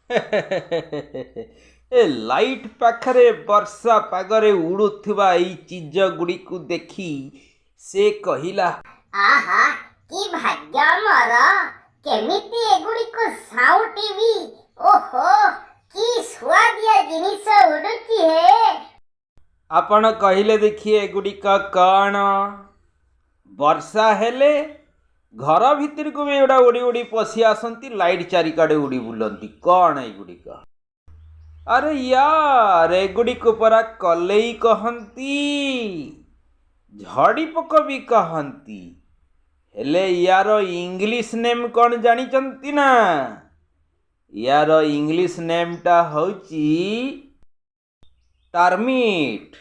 ଏ light ପାଖରେ ବର୍ଷା ପାଗରେ ଉଡ଼ୁଥିବା ଏଇ ଚିଜ ଗୁଡ଼ିକୁ ଦେଖି ସେ କହିଲା, ଆହା କି ଭାଗ୍ୟ ମୋର! କେମିତି ଏଗୁଡ଼ିକୁ ସାଉଁଟିବି। ଓହୋ, କି ସୁଆଦିଆ ଜିନିଷ ଉଡୁଛି ହେ। ଆପଣ କହିଲେ ଦେଖି ଏଗୁଡ଼ିକ କ'ଣ? ବର୍ଷା ହେଲେ ଘର ଭିତରକୁ ବି ଏଗୁଡ଼ା ଉଡ଼ି ଉଡ଼ି ପଶି ଆସନ୍ତି, ଲାଇଟ୍ ଚାରିକଡ଼େ ଉଡ଼ି ବୁଲନ୍ତି। କ'ଣ ଏଗୁଡ଼ିକ? ଆରେ ୟାର, ଏଗୁଡ଼ିକୁ ପରା କଲେଇ କହନ୍ତି, ଝଡ଼ିପୋକ ବି କହନ୍ତି। ହେଲେ ୟାର ଇଂଲିଶ ନେମ୍ କ'ଣ ଜାଣିଛନ୍ତି ନା? ୟାର ଇଂଲିଶ ନେମ୍ଟା ହେଉଛି ଟର୍ମିଟ୍।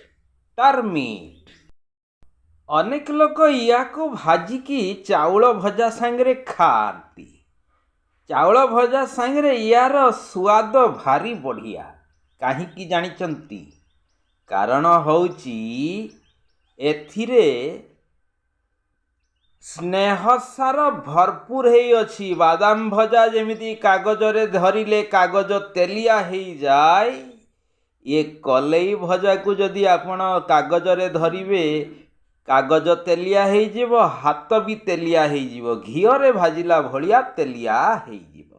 ଟର୍ମିଟ୍। ଅନେକ ଲୋକ ୟାକୁ ଭାଜିକି ଚାଉଳ ଭଜା ସାଙ୍ଗରେ ଖାଆନ୍ତି। ଚାଉଳ ଭଜା ସାଙ୍ଗରେ ୟାର ସୁଆଦ ଭାରି ବଢ଼ିଆ। କାହିଁକି ଜାଣିଛନ୍ତି? କାରଣ ହେଉଛି ଏଥିରେ ସ୍ନେହସାର ଭରପୁର ହେଇଅଛି। ବାଦାମ ଭଜା ଯେମିତି କାଗଜରେ ଧରିଲେ କାଗଜ ତେଲିଆ ହେଇଯାଏ, ଏ କଲେଇ ଭଜାକୁ ଯଦି ଆପଣ କାଗଜରେ ଧରିବେ କାଗଜ ତେଲିଆ ହେଇଯିବ, ହାତ ବି ତେଲିଆ ହେଇଯିବ, ଘିଅରେ ଭାଜିଲା ଭଳିଆ ତେଲିଆ ହେଇଯିବ।